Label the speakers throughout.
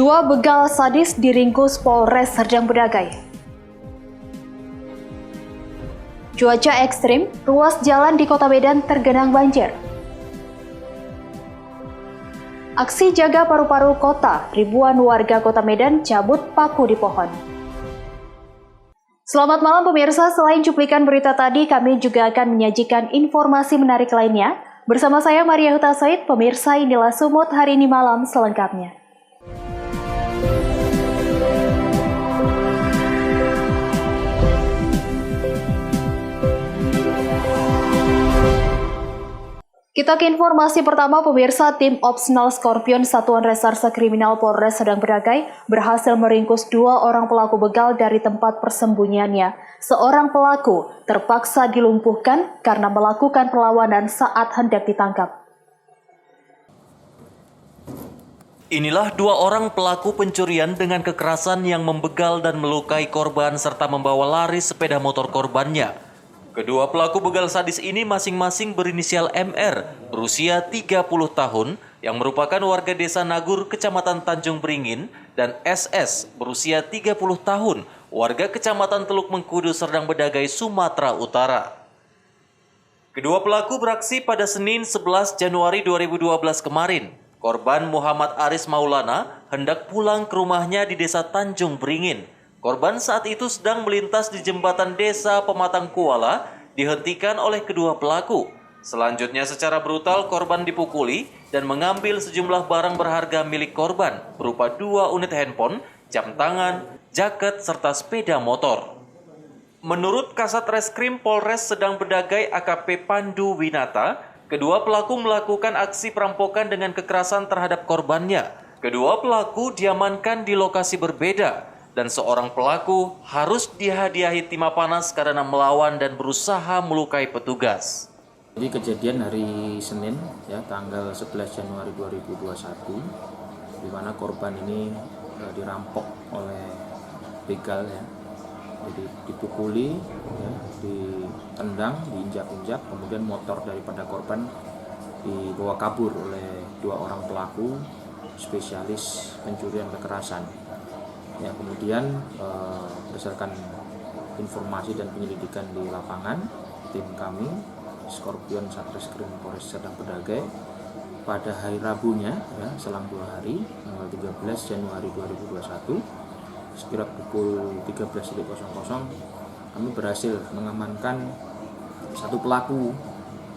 Speaker 1: Dua begal sadis diringkus Polres Serdang Bedagai. Cuaca ekstrim, ruas jalan di Kota Medan tergenang banjir. Aksi jaga paru-paru kota, ribuan warga Kota Medan cabut paku di pohon. Selamat malam pemirsa, selain cuplikan berita tadi, kami juga akan menyajikan informasi menarik lainnya. Bersama saya Maria Huta Said, pemirsa inilah Sumut hari ini malam selengkapnya. Kita ke informasi pertama, pemirsa. Tim Opsnal Scorpion Satuan Reserse Kriminal Polres Serdang Bedagai berhasil meringkus dua orang pelaku begal dari tempat persembunyiannya. Seorang pelaku terpaksa dilumpuhkan karena melakukan perlawanan saat hendak ditangkap.
Speaker 2: Inilah dua orang pelaku pencurian dengan kekerasan yang membegal dan melukai korban serta membawa lari sepeda motor korbannya. Kedua pelaku begal sadis ini masing-masing berinisial MR, berusia 30 tahun, yang merupakan warga desa Nagur, Kecamatan Tanjung Beringin, dan SS, berusia 30 tahun, warga Kecamatan Teluk Mengkudu, Serdang Bedagai, Sumatera Utara. Kedua pelaku beraksi pada Senin 11 Januari 2012 kemarin. Korban Muhammad Aris Maulana hendak pulang ke rumahnya di desa Tanjung Beringin. Korban saat itu sedang melintas di jembatan desa Pematang Kuala, dihentikan oleh kedua pelaku. Selanjutnya secara brutal korban dipukuli dan mengambil sejumlah barang berharga milik korban, berupa 2 unit handphone, jam tangan, jaket, serta sepeda motor. Menurut Kasat Reskrim Polres Serdang Bedagai AKP Pandu Winata, kedua pelaku melakukan aksi perampokan dengan kekerasan terhadap korbannya. Kedua pelaku diamankan di lokasi berbeda, dan seorang pelaku harus dihadiahi timah panas karena melawan dan berusaha melukai petugas.
Speaker 3: Jadi kejadian hari Senin ya, tanggal 11 Januari 2021, di mana korban ini dirampok oleh begal ya. Jadi dipukuli ya, ditendang, diinjak-injak, kemudian motor daripada korban dibawa kabur oleh dua orang pelaku spesialis pencurian kekerasan. Ya, kemudian berdasarkan informasi dan penyelidikan di lapangan, tim kami Scorpion Satreskrim Polres Serdang Bedagai pada hari Rabunya ya, selang 2 hari tanggal 13 Januari 2021 sekira pukul 13.00 kami berhasil mengamankan satu pelaku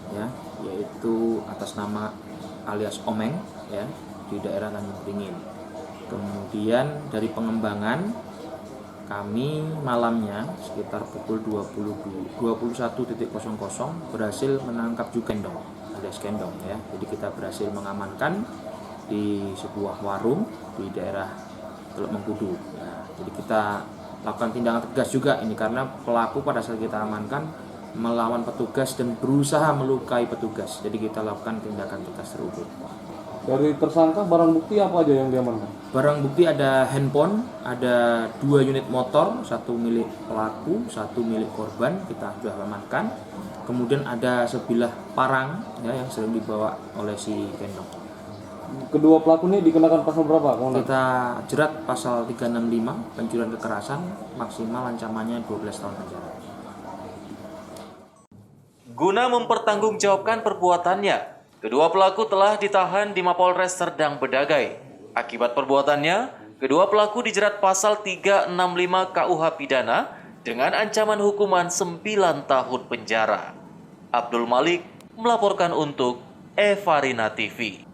Speaker 3: ya, yaitu atas nama alias Omeng ya, di daerah Tanjung Beringin. Kemudian dari pengembangan kami malamnya sekitar pukul 21.00 berhasil menangkap juga Kendong alias Kendong ya. Jadi kita berhasil mengamankan di sebuah warung di daerah Teluk Mengkudu ya. Jadi kita lakukan tindakan tegas juga ini karena pelaku pada saat kita amankan melawan petugas dan berusaha melukai petugas. Jadi kita lakukan tindakan tegas terukur.
Speaker 4: Dari tersangka barang bukti apa aja yang diamankan?
Speaker 3: Barang bukti ada handphone, ada 2 unit motor, 1 milik pelaku, 1 milik korban kita sudah amankan. Kemudian ada sebilah parang ya, yang sering dibawa oleh si Kendong.
Speaker 4: Kedua pelaku ini dikenakan pasal berapa?
Speaker 3: Kita jerat pasal 365 pencurian kekerasan, maksimal ancamannya 12 tahun penjara.
Speaker 2: Guna mempertanggungjawabkan perbuatannya, kedua pelaku telah ditahan di Mapolres Serdang Bedagai. Akibat perbuatannya, kedua pelaku dijerat pasal 365 KUH Pidana dengan ancaman hukuman 9 tahun penjara. Abdul Malik melaporkan untuk Evarina TV.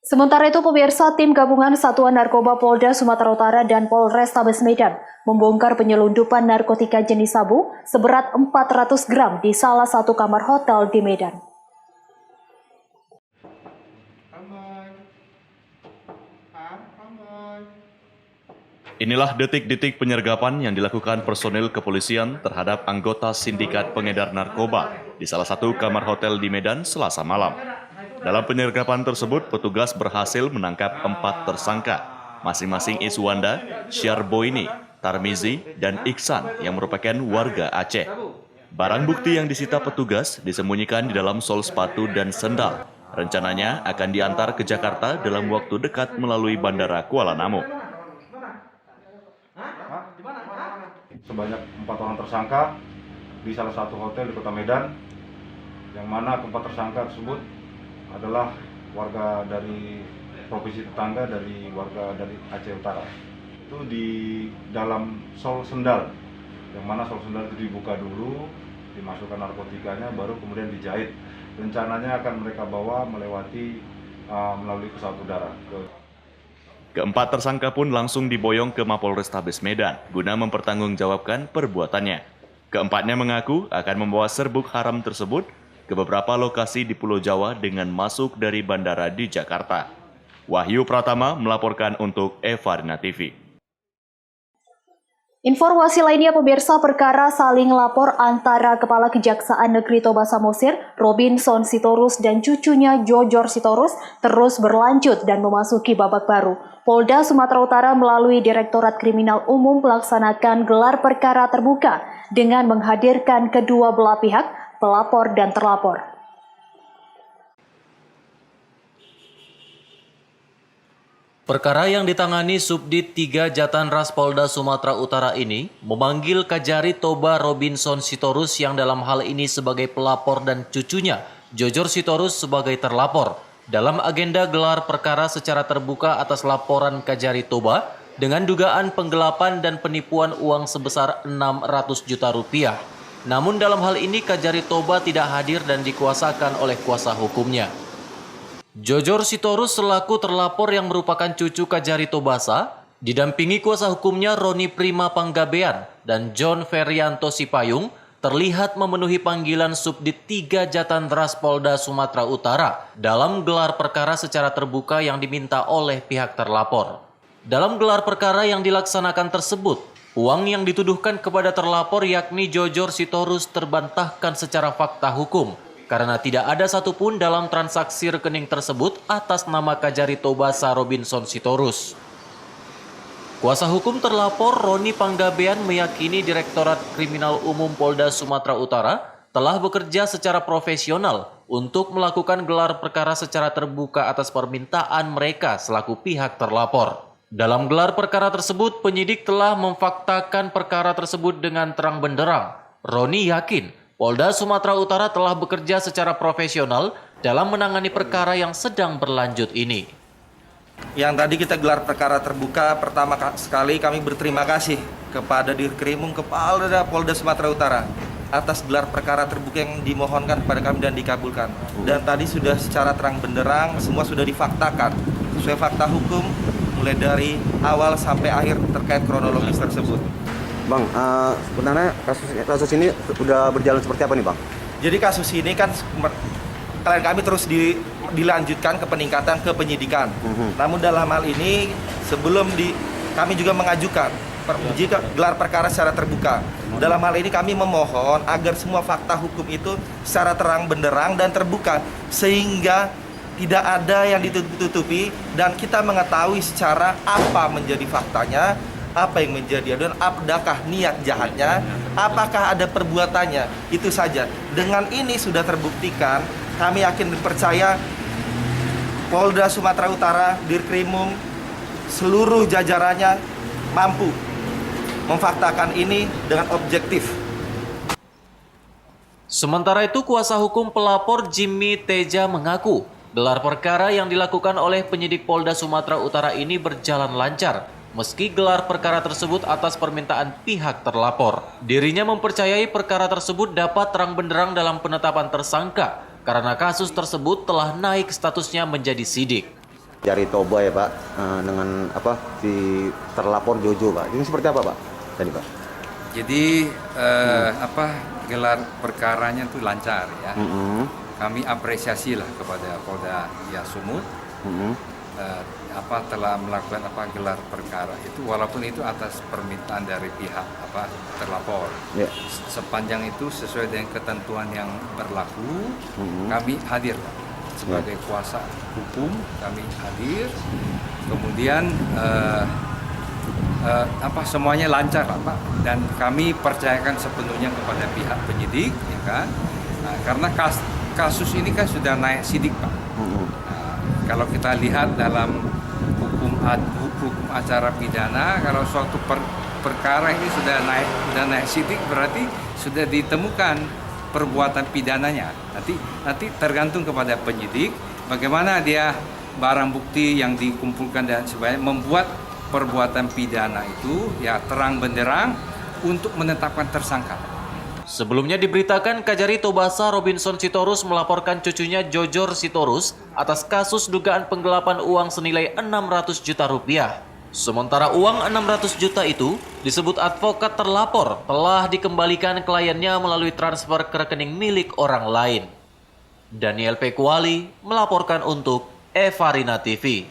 Speaker 1: Sementara itu, pemirsa, tim gabungan Satuan Narkoba Polda Sumatera Utara dan Polrestabes Medan membongkar penyelundupan narkotika jenis sabu seberat 400 gram di salah satu kamar hotel di Medan.
Speaker 5: Inilah detik-detik penyergapan yang dilakukan personil kepolisian terhadap anggota sindikat pengedar narkoba di salah satu kamar hotel di Medan Selasa malam. Dalam penyergapan tersebut, petugas berhasil menangkap 4 tersangka, masing-masing Iswanda, Syarboini, Tarmizi, dan Iksan yang merupakan warga Aceh. Barang bukti yang disita petugas disembunyikan di dalam sol sepatu dan sendal. Rencananya akan diantar ke Jakarta dalam waktu dekat melalui Bandara Kuala Namu.
Speaker 6: Sebanyak 4 orang tersangka di salah satu hotel di Kota Medan, yang mana keempat tersangka tersebut adalah warga dari provinsi tetangga, dari warga dari Aceh Utara. Itu di dalam sol sendal, yang mana sol sendal itu dibuka dulu, dimasukkan narkotikanya, baru kemudian dijahit. Rencananya akan mereka bawa melewati melalui pesawat udara.
Speaker 5: Keempat tersangka pun langsung diboyong ke Mapolrestabes Medan guna mempertanggungjawabkan perbuatannya. Keempatnya mengaku akan membawa serbuk haram tersebut ke beberapa lokasi di Pulau Jawa dengan masuk dari bandara di Jakarta. Wahyu Pratama melaporkan untuk Evarina TV.
Speaker 1: Informasi lainnya, pemirsa, perkara saling lapor antara Kepala Kejaksaan Negeri Toba Samosir, Robinson Sitorus, dan cucunya Jojor Sitorus terus berlanjut dan memasuki babak baru. Polda Sumatera Utara melalui Direktorat Kriminal Umum melaksanakan gelar perkara terbuka dengan menghadirkan kedua belah pihak, pelapor dan terlapor.
Speaker 2: Perkara yang ditangani Subdit 3 Jatanras Polda Sumatera Utara ini memanggil Kajari Toba Robinson Sitorus yang dalam hal ini sebagai pelapor dan cucunya Jojor Sitorus sebagai terlapor dalam agenda gelar perkara secara terbuka atas laporan Kajari Toba dengan dugaan penggelapan dan penipuan uang sebesar 600 juta rupiah. Namun dalam hal ini Kajari Toba tidak hadir dan dikuasakan oleh kuasa hukumnya. Jojor Sitorus selaku terlapor yang merupakan cucu Kajari Tobasa, didampingi kuasa hukumnya Roni Prima Panggabean dan John Ferianto Sipayung, terlihat memenuhi panggilan Subdit 3 Jatanras Polda Sumatera Utara dalam gelar perkara secara terbuka yang diminta oleh pihak terlapor. Dalam gelar perkara yang dilaksanakan tersebut, uang yang dituduhkan kepada terlapor yakni Jojor Sitorus terbantahkan secara fakta hukum, karena tidak ada satupun dalam transaksi rekening tersebut atas nama Kajari Tobasa Robinson Sitorus. Kuasa hukum terlapor Roni Panggabean meyakini Direktorat Kriminal Umum Polda Sumatera Utara telah bekerja secara profesional untuk melakukan gelar perkara secara terbuka atas permintaan mereka selaku pihak terlapor. Dalam gelar perkara tersebut, penyidik telah memfaktakan perkara tersebut dengan terang benderang. Roni yakin Polda Sumatera Utara telah bekerja secara profesional dalam menangani perkara yang sedang berlanjut ini.
Speaker 7: Yang tadi kita gelar perkara terbuka, pertama sekali kami berterima kasih kepada Dirkrimum Kepala Polda Sumatera Utara atas gelar perkara terbuka yang dimohonkan kepada kami dan dikabulkan. Dan tadi sudah secara terang benderang, semua sudah difaktakan sesuai fakta hukum mulai dari awal sampai akhir terkait kronologis tersebut.
Speaker 8: Bang, sebenarnya kasus ini sudah berjalan seperti apa nih, Bang?
Speaker 7: Jadi kasus ini kan klien kami terus dilanjutkan ke peningkatan ke penyidikan. Namun dalam hal ini kami juga mengajukan jika gelar perkara secara terbuka. Dalam hal ini kami memohon agar semua fakta hukum itu secara terang benderang dan terbuka sehingga tidak ada yang ditutupi dan kita mengetahui secara apa menjadi faktanya, apa yang menjadi dan apakah niat jahatnya, apakah ada perbuatannya, itu saja. Dengan ini sudah terbuktikan, kami yakin dan percaya Polda Sumatera Utara, Dirkrimum, seluruh jajarannya mampu memfaktakan ini dengan objektif.
Speaker 2: Sementara itu, kuasa hukum pelapor Jimmy Teja mengaku gelar perkara yang dilakukan oleh penyidik Polda Sumatera Utara ini berjalan lancar. Meski gelar perkara tersebut atas permintaan pihak terlapor, dirinya mempercayai perkara tersebut dapat terang benderang dalam penetapan tersangka karena kasus tersebut telah naik statusnya menjadi sidik.
Speaker 8: Kajari Toba ya, Pak, dengan si terlapor Jojo, Pak. Ini seperti apa, Pak? Tadi, Pak.
Speaker 9: Jadi gelar perkaranya itu lancar ya. Kami apresiasi lah kepada Polda Sumut. Telah melakukan gelar perkara itu walaupun itu atas permintaan dari pihak terlapor. Sepanjang itu sesuai dengan ketentuan yang berlaku, kami hadir sebagai kuasa hukum, kami hadir. Kemudian semuanya lancar Pak, dan kami percayakan sepenuhnya kepada pihak penyidik, ya kan? Nah, karena kasus ini kan sudah naik sidik, Pak. Nah, kalau kita lihat dalam hukum acara pidana, kalau suatu perkara ini sudah naik sidik, berarti sudah ditemukan perbuatan pidananya. Nanti tergantung kepada penyidik bagaimana dia barang bukti yang dikumpulkan dan sebagainya membuat perbuatan pidana itu ya terang benderang untuk menetapkan tersangka.
Speaker 2: Sebelumnya diberitakan Kajari Tobasa Robinson Sitorus melaporkan cucunya Jojor Sitorus atas kasus dugaan penggelapan uang senilai 600 juta rupiah. Sementara uang 600 juta itu disebut advokat terlapor telah dikembalikan kliennya melalui transfer ke rekening milik orang lain. Daniel Pekuali melaporkan untuk Evarina TV.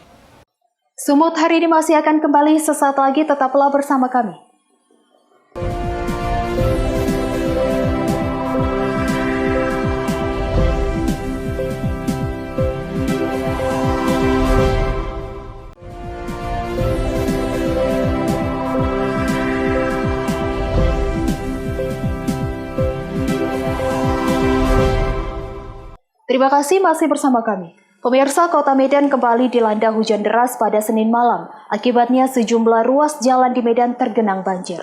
Speaker 1: Sumut hari ini masih akan kembali sesaat lagi, tetaplah bersama kami. Terima kasih masih bersama kami. Pemirsa, Kota Medan kembali dilanda hujan deras pada Senin malam. Akibatnya sejumlah ruas jalan di Medan tergenang banjir.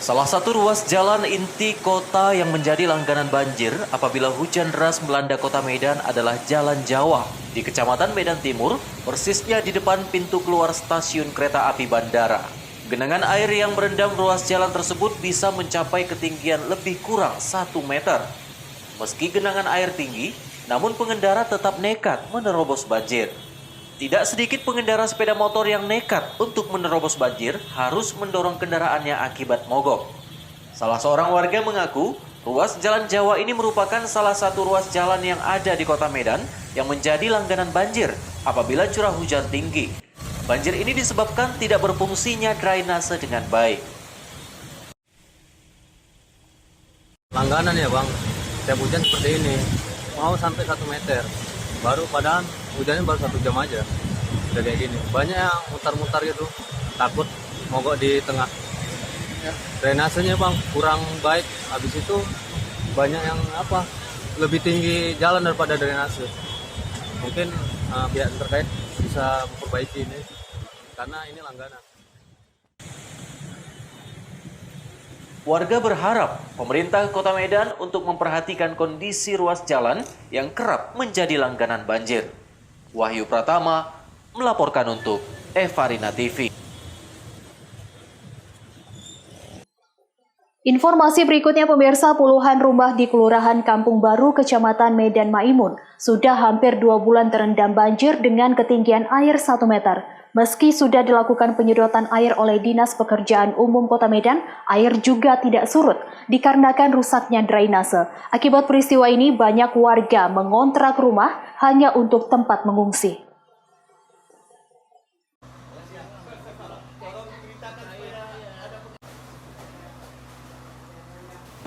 Speaker 2: Salah satu ruas jalan inti kota yang menjadi langganan banjir apabila hujan deras melanda Kota Medan adalah Jalan Jawa di Kecamatan Medan Timur, persisnya di depan pintu keluar stasiun kereta api bandara. Genangan air yang merendam ruas jalan tersebut bisa mencapai ketinggian lebih kurang 1 meter. Meski genangan air tinggi, namun pengendara tetap nekat menerobos banjir. Tidak sedikit pengendara sepeda motor yang nekat untuk menerobos banjir harus mendorong kendaraannya akibat mogok. Salah seorang warga mengaku, ruas Jalan Jawa ini merupakan salah satu ruas jalan yang ada di Kota Medan yang menjadi langganan banjir apabila curah hujan tinggi. Banjir ini disebabkan tidak berfungsinya drainase dengan baik.
Speaker 10: Langganan ya Bang, setiap hujan seperti ini, mau sampai 1 meter. Baru padahal hujannya baru 1 jam aja, udah kayak gini. Banyak yang mutar-mutar gitu, takut mogok di tengah. Drainasenya Bang, kurang baik. Habis itu banyak yang lebih tinggi jalan daripada drainase. Mungkin pihak terkait bisa memperbaiki ini, karena ini langganan.
Speaker 2: Warga berharap pemerintah Kota Medan untuk memperhatikan kondisi ruas jalan yang kerap menjadi langganan banjir. Wahyu Pratama melaporkan untuk Evarina TV.
Speaker 1: Informasi berikutnya pemirsa, puluhan rumah di Kelurahan Kampung Baru, Kecamatan Medan Maimun sudah hampir 2 bulan terendam banjir dengan ketinggian air 1 meter. Meski sudah dilakukan penyedotan air oleh Dinas Pekerjaan Umum Kota Medan, air juga tidak surut dikarenakan rusaknya drainase. Akibat peristiwa ini banyak warga mengontrak rumah hanya untuk tempat mengungsi.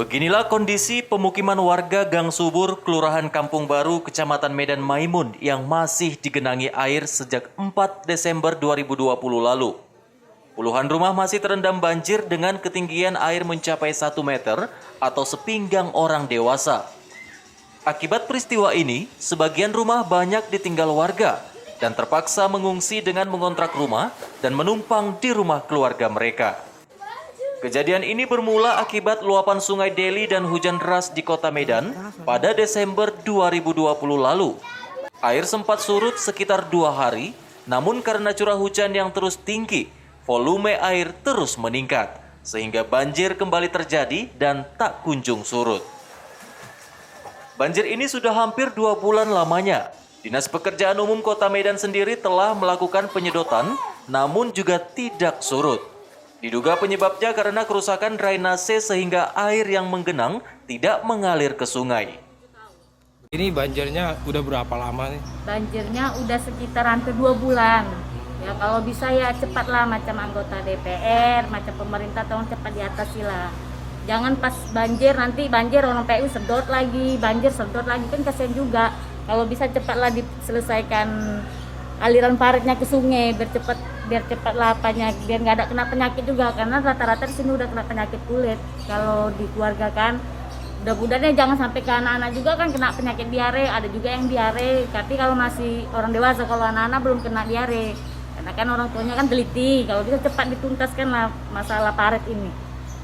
Speaker 2: Beginilah kondisi pemukiman warga Gang Subur, Kelurahan Kampung Baru, Kecamatan Medan Maimun yang masih digenangi air sejak 4 Desember 2020 lalu. Puluhan rumah masih terendam banjir dengan ketinggian air mencapai 1 meter atau sepinggang orang dewasa. Akibat peristiwa ini, sebagian rumah banyak ditinggal warga dan terpaksa mengungsi dengan mengontrak rumah dan menumpang di rumah keluarga mereka. Kejadian ini bermula akibat luapan Sungai Deli dan hujan deras di Kota Medan pada Desember 2020 lalu. Air sempat surut sekitar 2 hari, namun karena curah hujan yang terus tinggi, volume air terus meningkat, sehingga banjir kembali terjadi dan tak kunjung surut. Banjir ini sudah hampir 2 bulan lamanya. Dinas Pekerjaan Umum Kota Medan sendiri telah melakukan penyedotan, namun juga tidak surut. Diduga penyebabnya karena kerusakan drainase sehingga air yang menggenang tidak mengalir ke sungai.
Speaker 11: Ini banjirnya udah berapa lama nih?
Speaker 12: Banjirnya udah sekitar hampir 2 bulan. Ya kalau bisa ya cepatlah, macam anggota DPR, macam pemerintah tolong cepat diatasi lah. Jangan pas banjir, nanti banjir orang PU sedot lagi, banjir sedot lagi, kan kasihan juga. Kalau bisa cepatlah diselesaikan aliran paritnya ke sungai biar cepat lapanya, biar nggak ada kena penyakit juga, karena rata-rata di sini udah kena penyakit kulit kalau di keluarga kan. Mudah-mudahan jangan sampai ke anak-anak juga kan kena penyakit diare, ada juga yang diare, tapi kalau masih orang dewasa, kalau anak-anak belum kena diare, karena kan orang tuanya kan teliti, kalau bisa cepat dituntaskan lah masalah parit ini.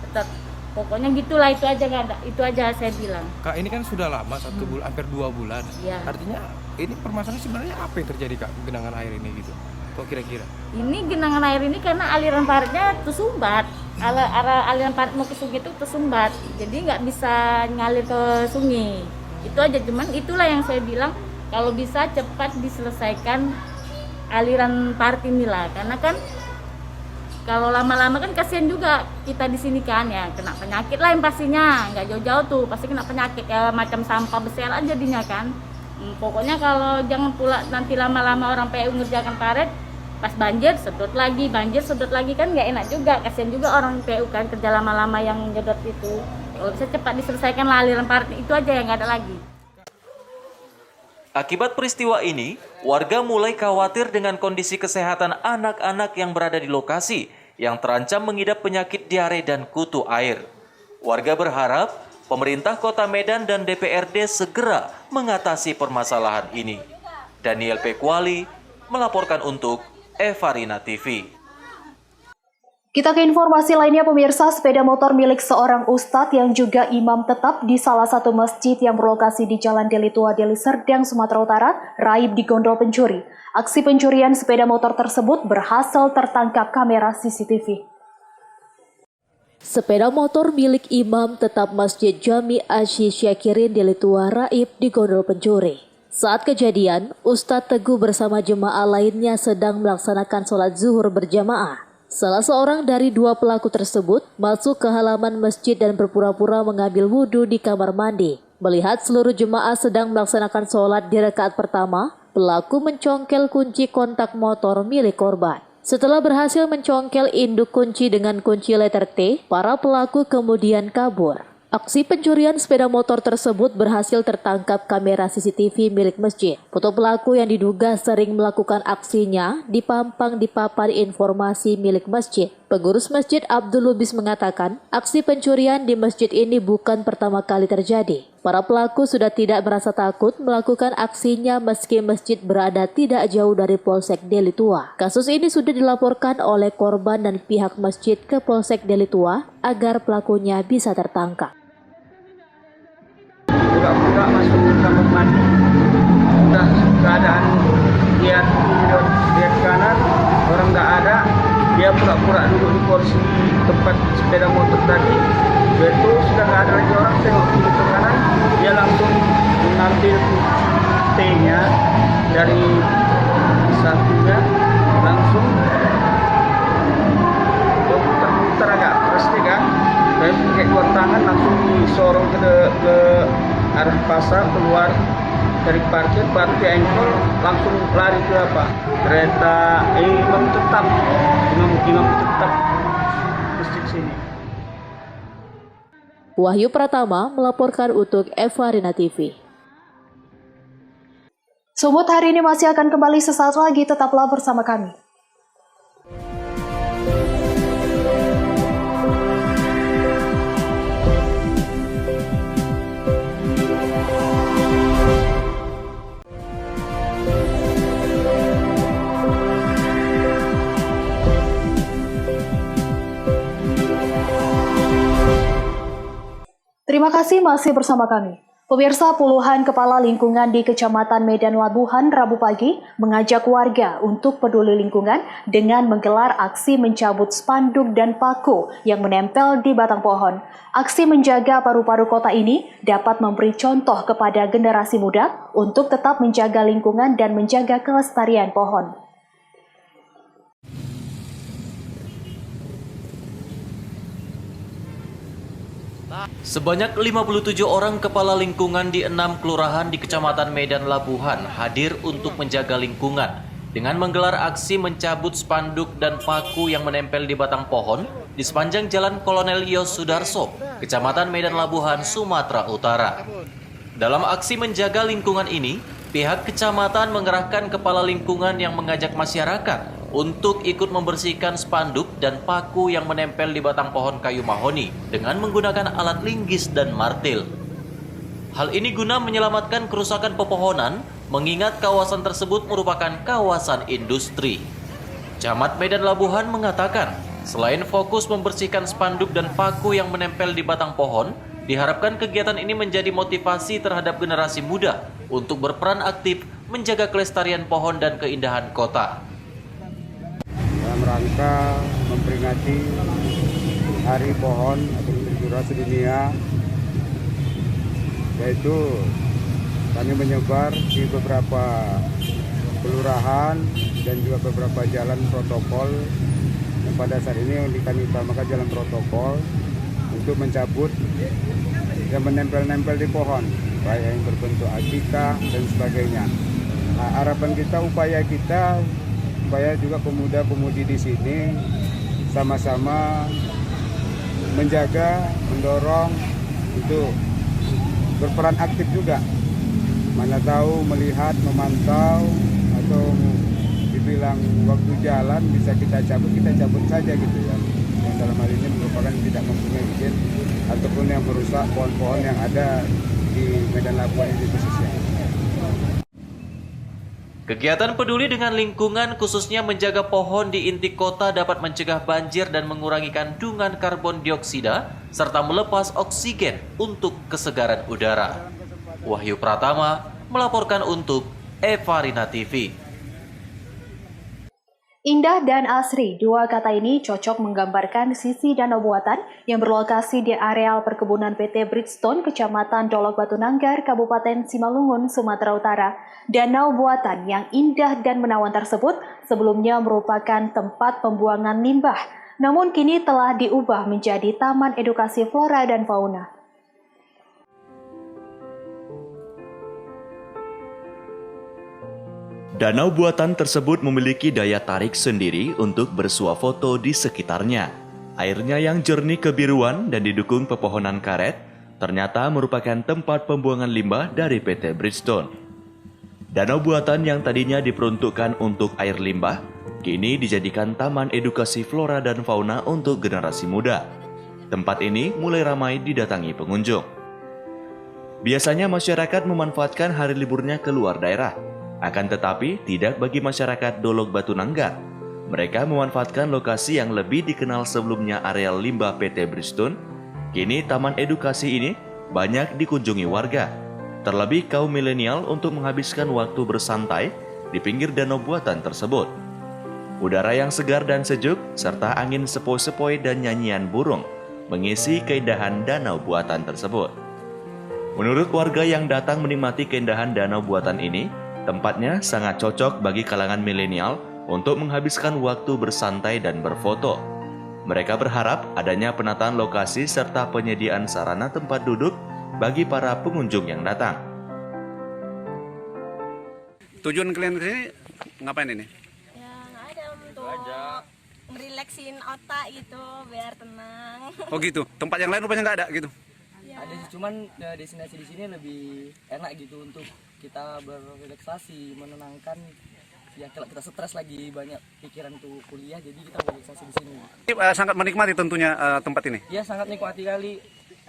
Speaker 12: Tetap pokoknya gitulah, itu aja nggak ada, itu aja saya bilang.
Speaker 11: Kak, ini kan sudah lama, 1 bulan, hampir 2 bulan.
Speaker 12: Ya.
Speaker 11: Artinya ini permasalahan sebenarnya apa yang terjadi, Kak, genangan air ini gitu? Kok kira-kira?
Speaker 12: Ini genangan air ini karena aliran paritnya tersumbat. Aliran parit mau ke sungai itu tersumbat. Jadi nggak bisa ngalir ke sungai. Itu aja, cuman itulah yang saya bilang kalau bisa cepat diselesaikan aliran parit inilah. Karena kan kalau lama-lama kan kasihan juga kita di sini kan ya, kena penyakit lah yang pastinya. Nggak jauh-jauh tuh pasti kena penyakit ya, macam sampah besar aja jadinya kan. Pokoknya kalau jangan pula nanti lama-lama orang PU ngerjakan parit, pas banjir sedot lagi kan nggak enak juga, kasihan juga orang PU kan kerja lama-lama yang nyedot itu. Kalau bisa cepat diselesaikan aliran parit itu aja yang nggak ada lagi.
Speaker 2: Akibat peristiwa ini, warga mulai khawatir dengan kondisi kesehatan anak-anak yang berada di lokasi yang terancam mengidap penyakit diare dan kutu air. Warga berharap pemerintah Kota Medan dan DPRD segera mengatasi permasalahan ini. Daniel Pekwali melaporkan untuk Evarina TV.
Speaker 1: Kita ke informasi lainnya, pemirsa. Sepeda motor milik seorang ustadz yang juga imam tetap di salah satu masjid yang berlokasi di Jalan Deli Tua, Deli Serdang, Sumatera Utara, raib digondol pencuri. Aksi pencurian sepeda motor tersebut berhasil tertangkap kamera CCTV. Sepeda motor milik imam tetap Masjid Jami Asy Syakirin Deli Tua raib digondol pencuri. Saat kejadian, Ustadz Teguh bersama jemaah lainnya sedang melaksanakan sholat zuhur berjamaah. Salah seorang dari 2 pelaku tersebut masuk ke halaman masjid dan berpura-pura mengambil wudhu di kamar mandi. Melihat seluruh jemaah sedang melaksanakan sholat di rakaat pertama, pelaku mencongkel kunci kontak motor milik korban. Setelah berhasil mencongkel induk kunci dengan kunci letter T, para pelaku kemudian kabur. Aksi pencurian sepeda motor tersebut berhasil tertangkap kamera CCTV milik masjid. Foto pelaku yang diduga sering melakukan aksinya dipampang di papan informasi milik masjid. Pengurus masjid Abdul Lubis mengatakan, aksi pencurian di masjid ini bukan pertama kali terjadi. Para pelaku sudah tidak merasa takut melakukan aksinya meski masjid berada tidak jauh dari Polsek Deli Tua. Kasus ini sudah dilaporkan oleh korban dan pihak masjid ke Polsek Deli Tua agar pelakunya bisa tertangkap.
Speaker 13: Buka masuk ke kamar mandi, udah keadaan dia lihat kanan, orang nggak ada, dia pura-pura duduk di kursi tempat sepeda motor tadi. Itu sudah nggak ada lagi orang, tengok kiri ke kanan, dia langsung mengambil T-nya dari sakunya, langsung putar agak pasti kan, dan pakai dua tangan langsung disorong ke arah pasar, keluar dari parkir, baru dia engkol langsung lari ke kereta imam tetap masjid sini.
Speaker 1: Wahyu Pratama melaporkan untuk Evarina TV. Sumut hari ini masih akan kembali sesaat lagi, tetaplah bersama kami. Terima kasih masih bersama kami. Pemirsa, puluhan kepala lingkungan di Kecamatan Medan Labuhan Rabu pagi mengajak warga untuk peduli lingkungan dengan menggelar aksi mencabut spanduk dan paku yang menempel di batang pohon. Aksi menjaga paru-paru kota ini dapat memberi contoh kepada generasi muda untuk tetap menjaga lingkungan dan menjaga kelestarian pohon.
Speaker 2: Sebanyak 57 orang kepala lingkungan di 6 kelurahan di Kecamatan Medan Labuhan hadir untuk menjaga lingkungan dengan menggelar aksi mencabut spanduk dan paku yang menempel di batang pohon di sepanjang Jalan Kolonel Yos Sudarso, Kecamatan Medan Labuhan, Sumatera Utara. Dalam aksi menjaga lingkungan ini, Pihak kecamatan mengerahkan kepala lingkungan yang mengajak masyarakat untuk ikut membersihkan spanduk dan paku yang menempel di batang pohon kayu mahoni dengan menggunakan alat linggis dan martil. Hal ini guna menyelamatkan kerusakan pepohonan, mengingat kawasan tersebut merupakan kawasan industri. Camat Medan Labuhan mengatakan, selain fokus membersihkan spanduk dan paku yang menempel di batang pohon, diharapkan kegiatan ini menjadi motivasi terhadap generasi muda untuk berperan aktif menjaga kelestarian pohon dan keindahan kota.
Speaker 14: Dalam rangka memperingati Hari Pohon atau Durasi Dunia, yaitu kami menyebar di beberapa kelurahan dan juga beberapa jalan protokol yang pada saat ini kami utamakan jalan protokol untuk mencabut yang menempel-nempel di pohon, baik yang berbentuk akikah dan sebagainya. Nah, harapan kita, upaya juga pemuda-pemudi di sini sama-sama menjaga, mendorong untuk berperan aktif juga. Mana tahu melihat, memantau, atau dibilang waktu jalan bisa kita cabut saja gitu ya. Yang dalam hal ini merupakan tidak mempunyai izin ataupun yang merusak pohon-pohon yang ada di Medan Labuhan ini khususnya.
Speaker 2: Kegiatan peduli dengan lingkungan khususnya menjaga pohon di inti kota dapat mencegah banjir dan mengurangi kandungan karbon dioksida serta melepas oksigen untuk kesegaran udara. Wahyu Pratama melaporkan untuk Evarina TV.
Speaker 1: Indah dan asri, dua kata ini cocok menggambarkan sisi danau buatan yang berlokasi di areal perkebunan PT Bridgestone, Kecamatan Dolok Batu Nanggar, Kabupaten Simalungun, Sumatera Utara. Danau buatan yang indah dan menawan tersebut sebelumnya merupakan tempat pembuangan limbah, namun kini telah diubah menjadi Taman Edukasi Flora dan Fauna.
Speaker 5: Danau buatan tersebut memiliki daya tarik sendiri untuk bersuah foto di sekitarnya. Airnya yang jernih kebiruan dan didukung pepohonan karet, ternyata merupakan tempat pembuangan limbah dari PT Bridgestone. Danau buatan yang tadinya diperuntukkan untuk air limbah, kini dijadikan Taman Edukasi Flora dan Fauna untuk generasi muda. Tempat ini mulai ramai didatangi pengunjung. Biasanya masyarakat memanfaatkan hari liburnya keluar daerah. Akan tetapi, tidak bagi masyarakat Dolok Batu Nanggar. Mereka memanfaatkan lokasi yang lebih dikenal sebelumnya areal limbah PT Bridgestone. Kini Taman Edukasi ini banyak dikunjungi warga, terlebih kaum milenial untuk menghabiskan waktu bersantai di pinggir danau buatan tersebut. Udara yang segar dan sejuk, serta angin sepoi-sepoi dan nyanyian burung mengisi keindahan danau buatan tersebut. Menurut warga yang datang menikmati keindahan danau buatan ini, tempatnya sangat cocok bagi kalangan milenial untuk menghabiskan waktu bersantai dan berfoto. Mereka berharap adanya penataan lokasi serta penyediaan sarana tempat duduk bagi para pengunjung yang datang.
Speaker 15: Tujuan kalian ke sini ngapain ini?
Speaker 16: Ya nggak ada untuk ngerileksin otak gitu biar tenang.
Speaker 15: Oh gitu. Tempat yang lain rupanya nggak ada gitu.
Speaker 17: Ya. Ada sih, cuman destinasi di sini lebih enak gitu untuk kita berrelaksasi, menenangkan. Ya kalau kita stres lagi banyak pikiran tuh kuliah, jadi kita berrelaksasi di sini.
Speaker 15: Sangat menikmati tentunya tempat ini.
Speaker 17: Ya sangat nikmati kali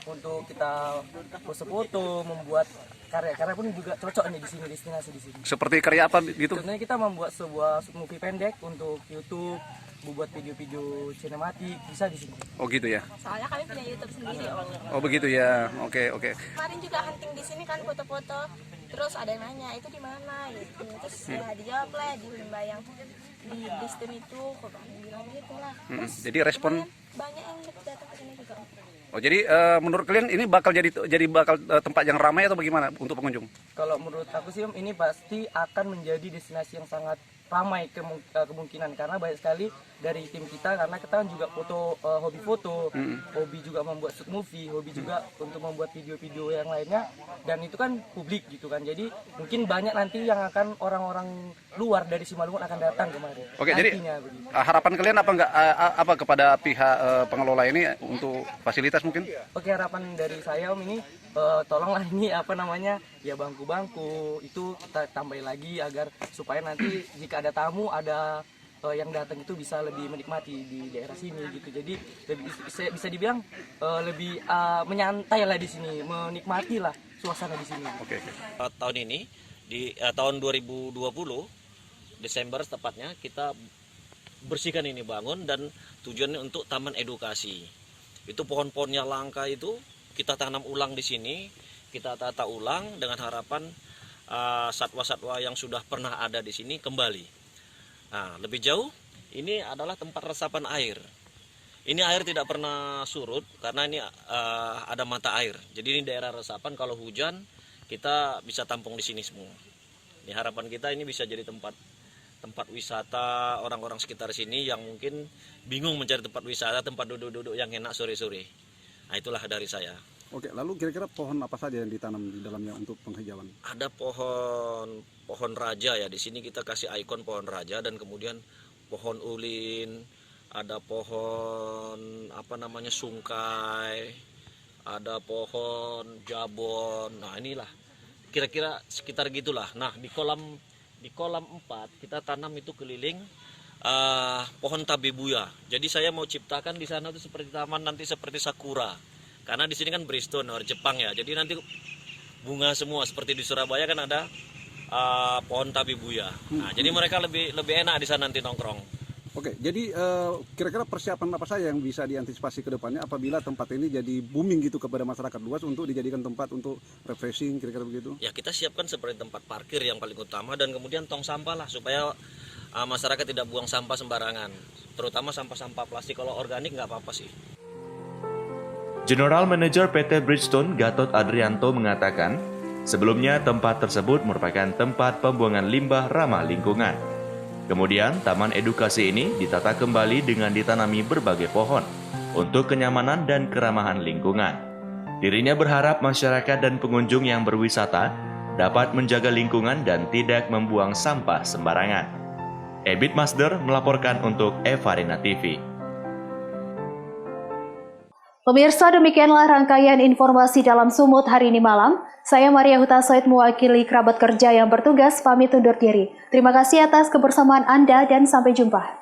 Speaker 17: untuk kita foto-foto, membuat karya-karya pun juga cocok nih di sini, destinasi di sini.
Speaker 15: Seperti karya apa gitu?
Speaker 17: Sebenarnya kita membuat sebuah movie pendek untuk YouTube, membuat video-video sinematik bisa di sini.
Speaker 15: Oh gitu ya.
Speaker 16: Soalnya kami punya YouTube sendiri.
Speaker 15: Oh begitu ya. Oke.
Speaker 16: Kemarin juga hunting di sini kan foto-foto. Terus ada yang nanya itu di mana gitu. Terus ya dijawab lah di limbah yang di Bridgestone itu, kok kami bilang gitu lah. Terus
Speaker 15: jadi respon
Speaker 16: banyak yang datang ke sini juga.
Speaker 15: Oh jadi menurut kalian ini bakal jadi tempat yang ramai atau bagaimana untuk pengunjung?
Speaker 17: Kalau menurut aku sih ini pasti akan menjadi destinasi yang sangat ramai kemungkinan, karena banyak sekali dari tim kita, karena kita kan juga hobi foto, hobi juga membuat shoot movie, hobi juga untuk membuat video-video yang lainnya, dan itu kan publik gitu kan, jadi mungkin banyak nanti yang akan orang-orang luar dari Simalungun akan datang kemari.
Speaker 15: Oke, jadi harapan kalian apa kepada pihak pengelola ini untuk fasilitas mungkin?
Speaker 17: Oke, harapan dari saya Om ini tolonglah ini ya bangku-bangku itu kita tambahin lagi agar supaya nanti jika ada tamu ada yang datang itu bisa lebih menikmati di daerah sini gitu. Jadi bisa dibilang lebih menyantai lah di sini, menikmati lah suasana di sini.
Speaker 18: Tahun ini di tahun 2020 Desember tepatnya kita bersihkan ini bangun dan tujuannya untuk taman edukasi. Itu pohon-pohon yang langka itu kita tanam ulang di sini, kita tata ulang dengan harapan satwa-satwa yang sudah pernah ada di sini kembali. Nah, lebih jauh, ini adalah tempat resapan air. Ini air tidak pernah surut karena ini ada mata air. Jadi ini daerah resapan, kalau hujan kita bisa tampung di sini semua. Ini harapan kita ini bisa jadi tempat wisata orang-orang sekitar sini yang mungkin bingung mencari tempat wisata, tempat duduk-duduk yang enak sore-sore. Nah, itulah dari saya.
Speaker 15: Oke, lalu kira-kira pohon apa saja yang ditanam di dalamnya untuk penghijauan?
Speaker 18: Ada pohon raja ya, di sini kita kasih ikon pohon raja dan kemudian pohon ulin, ada pohon sungkai, ada pohon jabon. Nah, inilah kira-kira sekitar gitulah. Nah, di kolam 4 kita tanam itu keliling pohon tabebuya. Jadi saya mau ciptakan di sana itu seperti taman nanti seperti sakura. Karena di sini kan Bristol, Jepang ya. Jadi nanti bunga semua seperti di Surabaya kan ada pohon tabebuya. Nah, jadi mereka lebih enak di sana nanti nongkrong.
Speaker 15: Oke, jadi kira-kira persiapan apa saja yang bisa diantisipasi ke depannya apabila tempat ini jadi booming gitu kepada masyarakat luas untuk dijadikan tempat untuk refreshing, kira-kira begitu?
Speaker 18: Ya, kita siapkan seperti tempat parkir yang paling utama dan kemudian tong sampah lah supaya masyarakat tidak buang sampah sembarangan. Terutama sampah-sampah plastik, kalau organik nggak apa-apa sih.
Speaker 5: General Manager PT Bridgestone Gatot Adrianto mengatakan, sebelumnya tempat tersebut merupakan tempat pembuangan limbah ramah lingkungan. Kemudian, taman edukasi ini ditata kembali dengan ditanami berbagai pohon untuk kenyamanan dan keramahan lingkungan. Dirinya berharap masyarakat dan pengunjung yang berwisata dapat menjaga lingkungan dan tidak membuang sampah sembarangan. Ebit Masder melaporkan untuk Evarina TV.
Speaker 1: Pemirsa, demikianlah rangkaian informasi dalam Sumut hari ini malam. Saya Maria Hutasoid mewakili kerabat kerja yang bertugas pamit undur diri. Terima kasih atas kebersamaan Anda dan sampai jumpa.